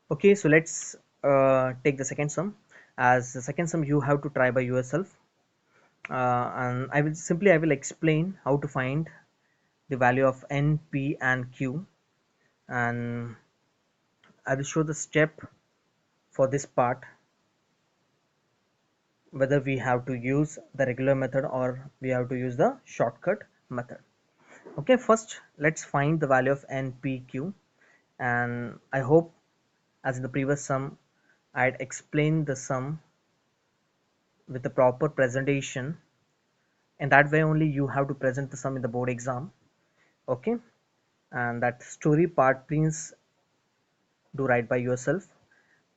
Okay, so let's take the second sum. As the second sum, you have to try by yourself, and I will explain how to find the value of n, p, and q, and I will show the step for this part, whether we have to use the regular method or we have to use the shortcut method. Okay, first let's find the value of n, p, q, and I hope, as in the previous sum, I had explained the sum with the proper presentation. In that way only you have to present the sum in the board exam. Okay, and that story part please do write by yourself.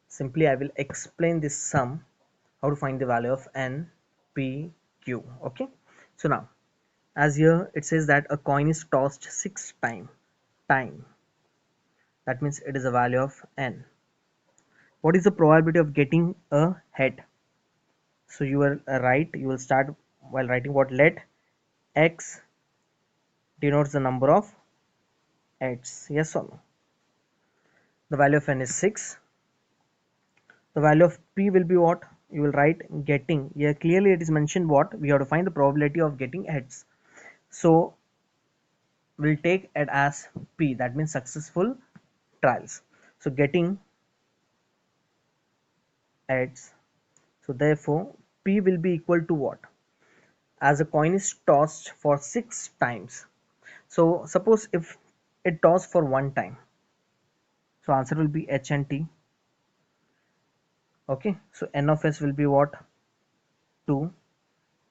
Simply I will explain this sum, how to find the value of n, p, q. Okay, so now, as here it says that a coin is tossed 6 time, that means it is a value of n. What is the probability of getting a head? So you will write, you will start while writing what, let x denotes the number of heads, yes or no. The value of n is 6. The value of p will be what? You will write getting. Here clearly it is mentioned what? We have to find the probability of getting heads. So we'll take it as p, that means successful trials. So getting heads. So therefore p will be equal to what? As a coin is tossed for 6 times. So suppose if it tossed for 1 time. So answer will be h and t. Okay. So n of s will be what? 2,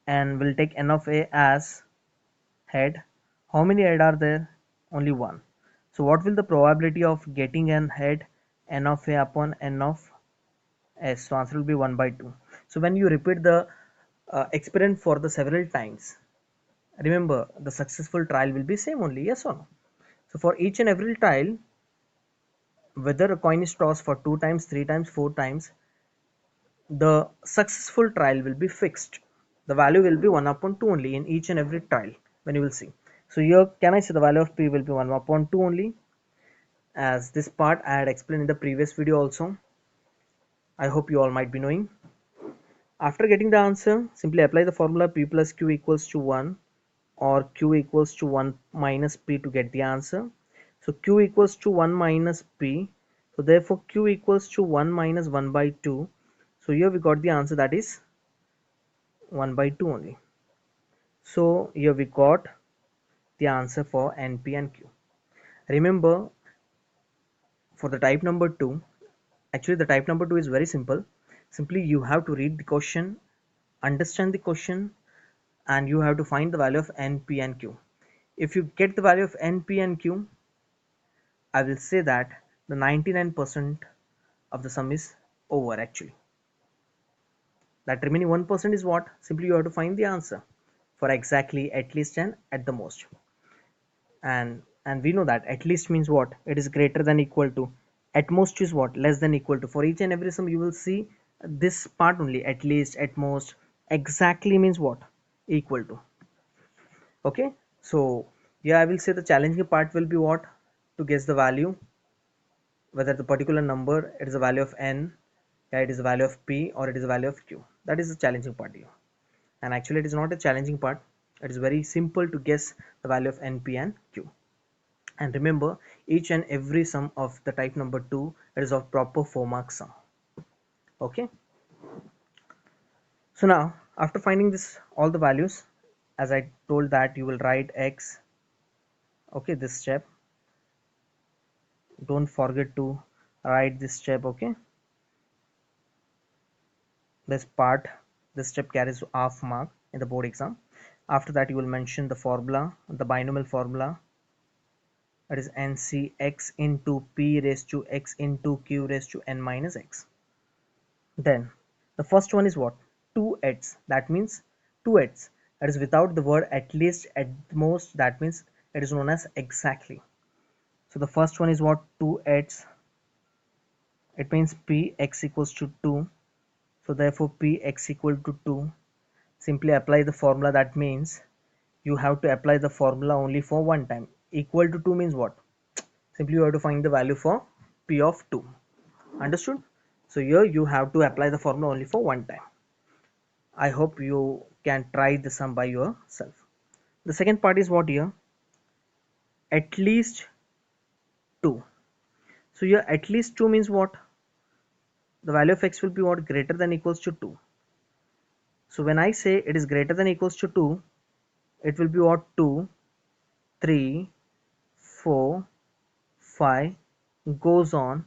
and we'll take n of a as head. How many head are there? Only one. So what will the probability of getting an head? N of a upon n of s. So answer will be 1 by 2. So when you repeat the experiment for the several times, remember the successful trial will be same only, yes or no. So for each and every trial, whether a coin is tossed for 2 times, 3 times, 4 times, the successful trial will be fixed. The value will be 1 upon 2 only in each and every trial when you will see. So here can I say the value of p will be 1 upon 2 only, as this part I had explained in the previous video also. I hope you all might be knowing. After getting the answer, simply apply the formula p plus q equals to 1 or q equals to 1 minus p to get the answer. So q equals to 1 minus p. So therefore q equals to 1 minus 1 by 2. So here we got the answer, that is 1 by 2 only. So here we got the answer for n, p and q. Remember, for the type number 2, actually the type number 2 is very simple. Simply you have to read the question, understand the question, and you have to find the value of n, p and q. If you get the value of n, p and q, I will say that the 99% of the sum is over actually. That remaining 1% is what? Simply you have to find the answer for exactly, at least, and at the most. And we know that at least means what? It is greater than equal to. At most is what? Less than equal to. For each and every sum you will see this part only, at least, at most. Exactly means what? Equal to. Okay, so yeah, I will say the challenging part will be what? To guess the value, whether the particular number it is a value of n, yeah, it is a value of p, or it is a value of q. That is the challenging part here. And actually it is not a challenging part, it is very simple to guess the value of n, p and q. And remember, each and every sum of the type number 2, it is of proper 4-mark sum. Okay, so now after finding this all the values, as I told that you will write x. Okay, this step, don't forget to write this step. Okay, this part, this step carries half mark in the board exam. After that you will mention the formula, the binomial formula, that is ncx into p raised to x into q raised to n minus x. Then the first one is what? 2x, that means 2x, that is without the word at least, at most, that means it is known as exactly. So the first one is what? 2x, it means p x equals to 2. So therefore p x equal to 2. Simply apply the formula, that means you have to apply the formula only for one time. Equal to 2 means what? Simply you have to find the value for p of 2. Understood? So here you have to apply the formula only for one time. I hope you can try the sum by yourself. The second part is what here? At least 2. So here at least 2 means what? The value of x will be what? Greater than equals to 2. So when I say it is greater than equals to 2, it will be what? 2, 3, 4, 5 goes on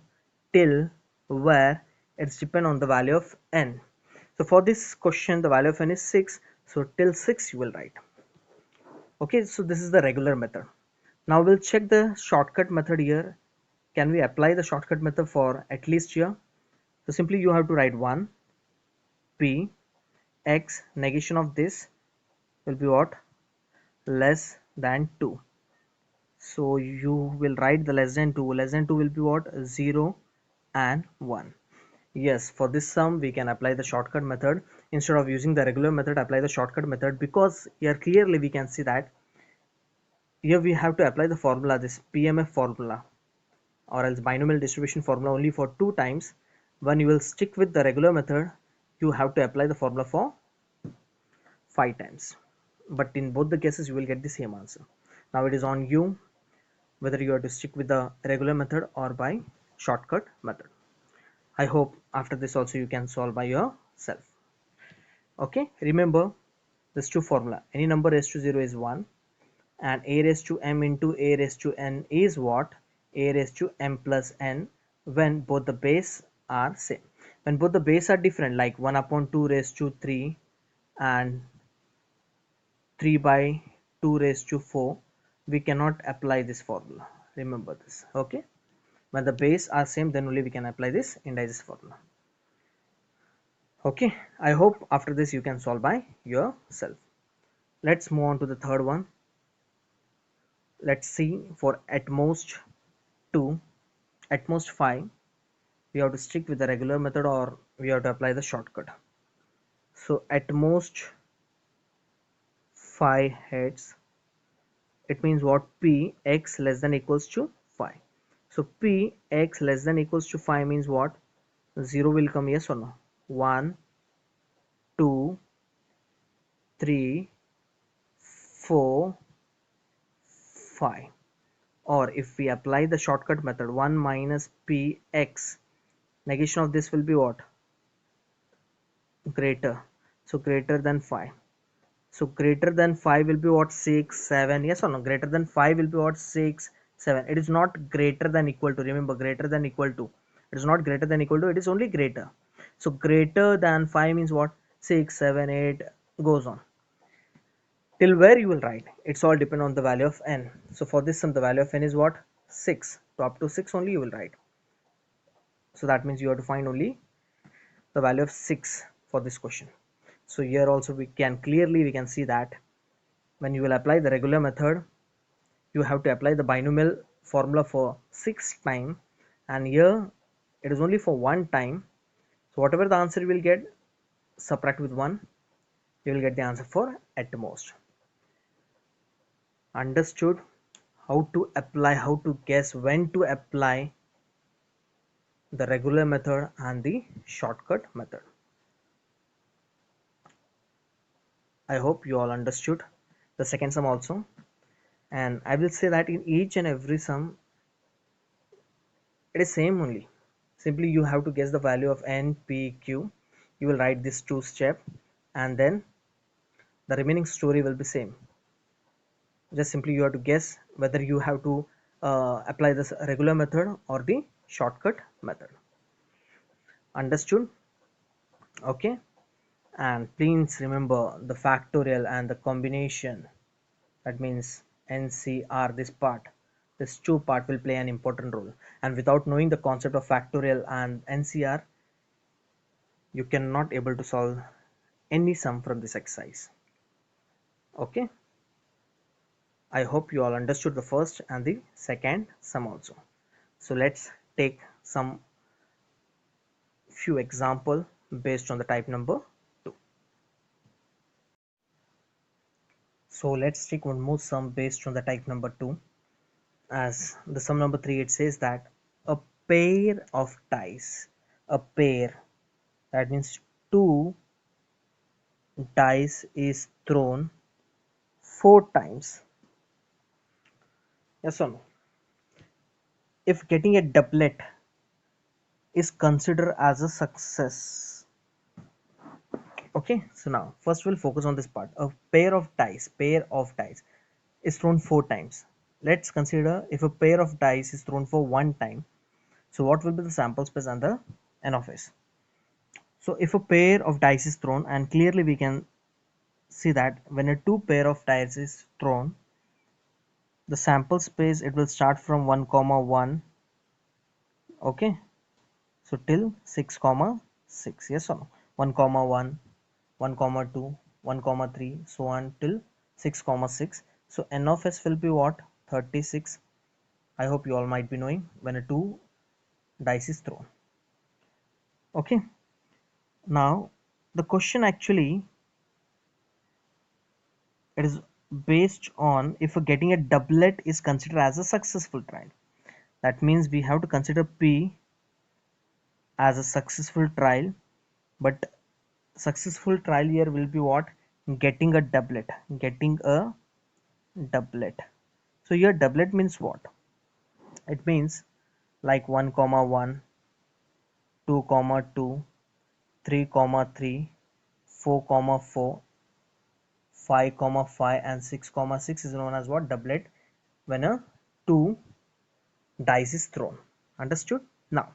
till where it's depend on the value of n. So for this question the value of n is 6, so till 6 you will write. Okay, so this is the regular method. Now we'll check the shortcut method here. Can we apply the shortcut method for at least here? So simply you have to write 1 p x negation of this will be what? Less than 2. So you will write the less than 2. Less than 2 will be what? 0 and 1. Yes, for this sum we can apply the shortcut method instead of using the regular method. Apply the shortcut method because here clearly we can see that here we have to apply the formula, this PMF formula or else binomial distribution formula only for 2 times. When you will stick with the regular method you have to apply the formula for 5 times, but in both the cases you will get the same answer. Now it is on you whether you have to stick with the regular method or by shortcut method. I hope after this also you can solve by yourself. Okay, remember this two formula. Any number raised to 0 is 1 and a raised to m into a raised to n is what? A raised to m plus n when both the base are same. When both the base are different like 1 upon 2 raised to 3 and 3 by 2 raised to 4, we cannot apply this formula. Remember this. Okay, when the base are same then only we can apply this indices formula. Okay, I hope after this you can solve by yourself. Let's move on to the third one. Let's see for at most 2, at most 5, we have to stick with the regular method or we have to apply the shortcut. So at most 5 heads, it means what? P x less than equals to 5. So P x less than equals to 5 means what? 0 will come, yes or no? 1, 2, 3, 4, 5. Or if we apply the shortcut method 1 minus px, negation of this will be what? Greater. So greater than 5. So greater than 5 will be what? 6, 7. Yes or no? Greater than 5 will be what? 6, 7. It is not greater than equal to. Remember, greater than equal to. It is not greater than equal to. It is only greater. So greater than 5 means what? 6, 7, 8 goes on. Till where you will write? It's all depend on the value of n. So for this sum, the value of n is what? 6. So up to 6 only you will write. So that means you have to find only the value of 6 for this question. So here also we can see that when you will apply the regular method you have to apply the binomial formula for 6 time and here it is only for one time. So whatever the answer you will get, subtract with 1, you will get the answer for at most. Understood how to apply, how to guess when to apply the regular method and the shortcut method. I hope you all understood the second sum also, and I will say that in each and every sum it is same only. Simply you have to guess the value of n, p, q. You will write this two step and then the remaining story will be same. Just simply you have to guess whether you have to apply this regular method or the shortcut method. Understood? Okay, and please remember the factorial and the combination, that means NCR, this two part will play an important role, and without knowing the concept of factorial and NCR you cannot able to solve any sum from this exercise. Okay, I hope you all understood the first and the second sum also. So let's take some few example based on the type number 2. So let's take one more sum based on the type number 2. As the sum number 3, it says that a pair of dice. A pair, that means two dice is thrown four times. Yes or no? If getting a doublet is considered as a success. Okay, so now first we'll focus on this part. A pair of dice is thrown four times. Let's consider if a pair of dice is thrown for one time. So what will be the sample space and the n of s? So if a pair of dice is thrown, and clearly we can see that when a two pair of dice is thrown, the sample space it will start from 1 comma 1, okay, so till 6 comma 6, yes or no? 1 comma 1, 1 comma 2, 1 comma 3, so on till 6 comma 6. So n of s will be what? 36. I hope you all might be knowing when a two dice is thrown. Okay, now the question actually it is based on if getting a doublet is considered as a successful trial. That means we have to consider P as a successful trial, but successful trial here will be what? Getting a doublet. Getting a doublet. So here doublet means what? It means like 1 comma 1, 2 comma 2, 3 comma 3, 4 comma 4, 5 comma 5 and 6 comma 6 is known as what? Doublet when a 2 dice is thrown. Understood? Now,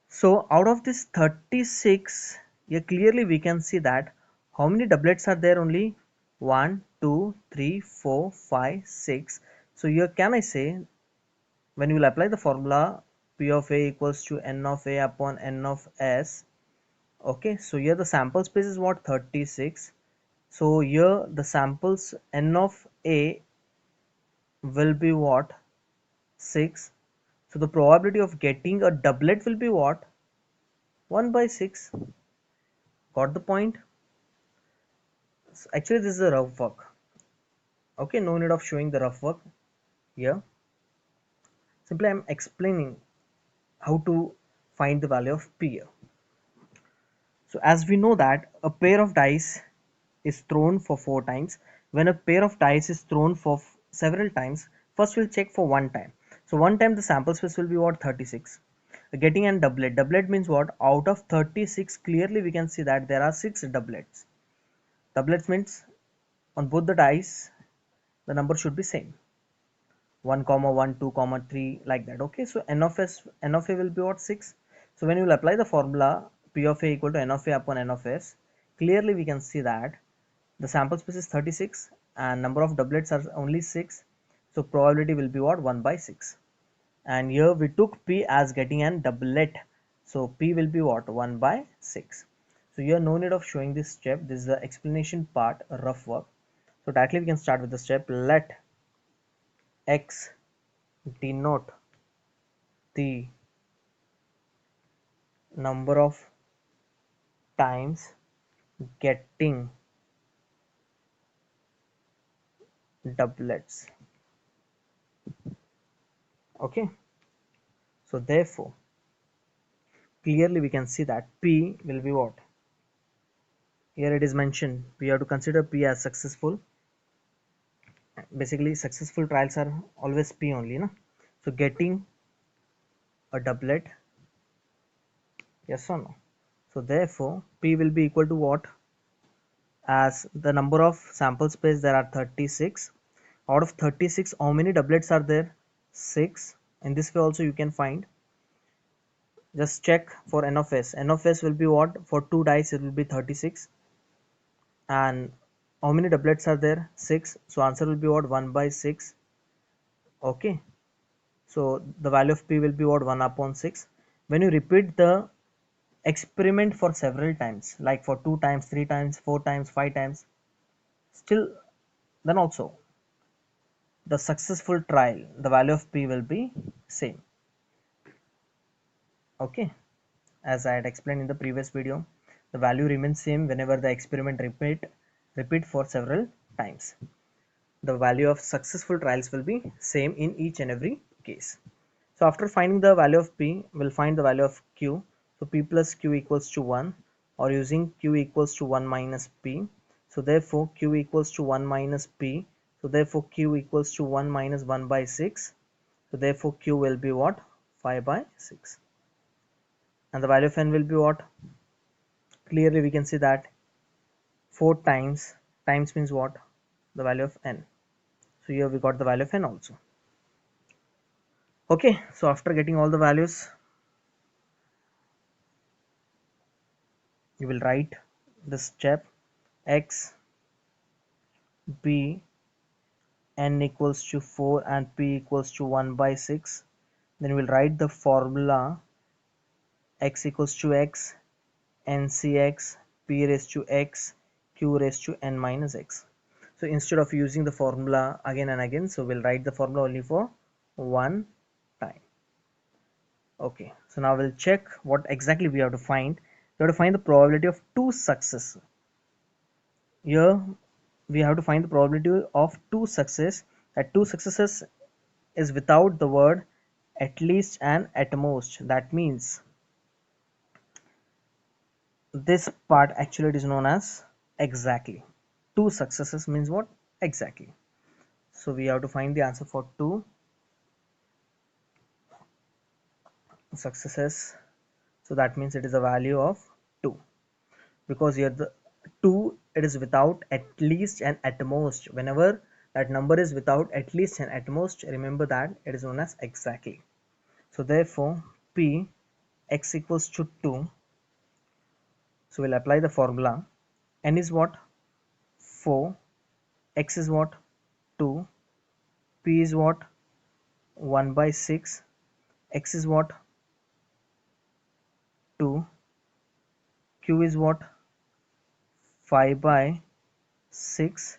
so out of this 36, yeah, clearly we can see that how many doublets are there? Only 1, 2, 3, 4, 5, 6. So here can I say when you will apply the formula P of A equals to N of A upon N of S. Okay, so here the sample space is what? 36. So here the samples N of A will be what? 6. So the probability of getting a doublet will be what? 1 by 6. Got the point? So actually this is a rough work. Okay, no need of showing the rough work here. Simply I'm explaining how to find the value of P here. So as we know that a pair of dice is thrown for four times. When a pair of dice is thrown for several times, first we'll check for one time. So one time the sample space will be what? 36. Getting an doublet. Doublet means what? Out of 36, clearly we can see that there are 6 doublets. Doublets means on both the dice the number should be same. 1 comma 1, 2 comma 3, like that. Okay, so n of a will be what? 6. So when you will apply the formula P of a equal to n of a upon n of s, clearly we can see that the sample space is 36 and number of doublets are only 6. So probability will be what? 1 by 6. And here we took P as getting an doublet. So P will be what? 1 by 6. So here no need of showing this step. This is the explanation part, a rough work. So directly we can start with the step. Let X denote the number of times getting doublets. Okay, so therefore clearly we can see that P will be what? Here it is mentioned we have to consider P as successful. Basically successful trials are always P only, no? So getting a doublet, yes or no? So therefore P will be equal to what? As the number of sample space there are 36. Out of 36, how many doublets are there? 6. In this way also you can find. Just check for n of s. N of s will be what? For 2 dice it will be 36. And how many doublets are there? 6. So answer will be what? 1 by 6. Okay. So the value of P will be what? 1 upon 6. When you repeat the experiment for several times, like for 2 times, 3 times, 4 times, 5 times, still then also the successful trial, the value of P will be same. Okay, as I had explained in the previous video, the value remains same whenever the experiment repeat for several times. The value of successful trials will be same in each and every case. So after finding the value of p, we'll find the value of q. So p plus q equals to 1, or using q equals to 1 minus p. So therefore q equals to 1 minus p. So therefore q equals to 1 minus 1 by 6. So therefore q will be what? 5 by 6. And the value of n will be what? Clearly we can see that 4 times means what? The value of n. So here we got the value of n also. Okay, so after getting all the values, you will write this step: x, b, n equals to 4 and p equals to 1 by 6. Then we'll write the formula: x equals to x, ncx, p raised to x, q raised to n minus x. So instead of using the formula again and again, so we'll write the formula only for one time. Okay, so now we'll check what exactly we have to find. We have to find the probability of two success. Here we have to find the probability of two success, that two successes is without the word at least and at most. That means this part actually it is known as exactly. Two successes means what? Exactly. So we have to find the answer for two successes. So that means it is a value of 2, because here the 2 it is without at least and at most. Whenever that number is without at least and at most, remember that it is known as exactly. So therefore p x equals to 2. So we'll apply the formula. N is what? 4. X is what? 2. P is what? 1 by 6. X is what? 2. Q is what? 5 by 6.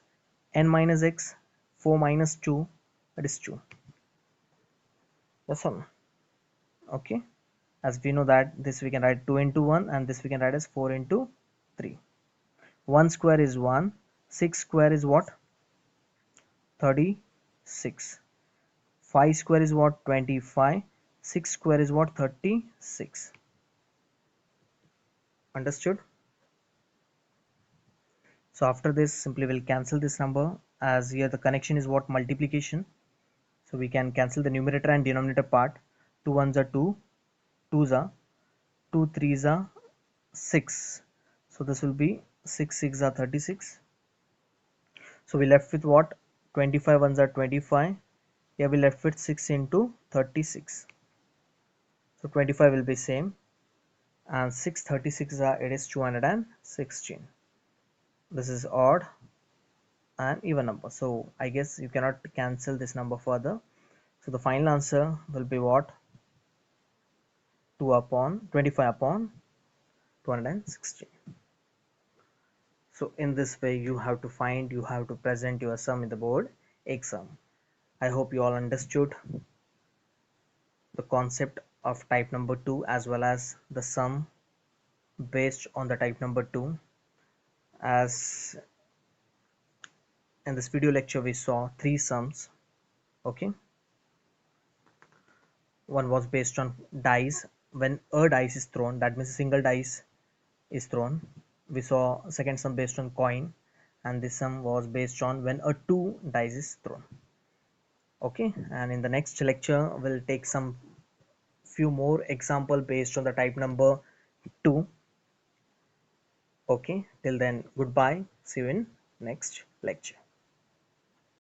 N minus x, 4 minus 2, that is 2. That's all. Okay, as we know that this we can write 2 into 1, and this we can write as 4 into 3. 1 square is 1. 6 square is what? 36. 5 square is what? 25. 6 square is what? 36. Understood? So after this, simply we'll cancel this number, as here the connection is what? Multiplication. So we can cancel the numerator and denominator part. 2 ones are 2, 2s are 2, 3s are 6. So this will be 6 6 are 36. So we left with what? 25 ones are 25. Here we left with 6 into 36. So 25 will be same, and 6 36 are, it is 216. This is odd and even number, so I guess you cannot cancel this number further. So the final answer will be what? 2 upon 25 upon 216. So in this way you have to present your sum in the board exam. I hope you all understood the concept of type number 2 as well as the sum based on the type number 2. As in this video lecture we saw three sums. Okay, one was based on dice. When a dice is thrown, that means a single dice is thrown. We saw second sum based on coin, and this sum was based on when a two dice is thrown. Okay, and in the next lecture we'll take some few more example based on the type number 2. Okay, till then, goodbye. See you in next lecture.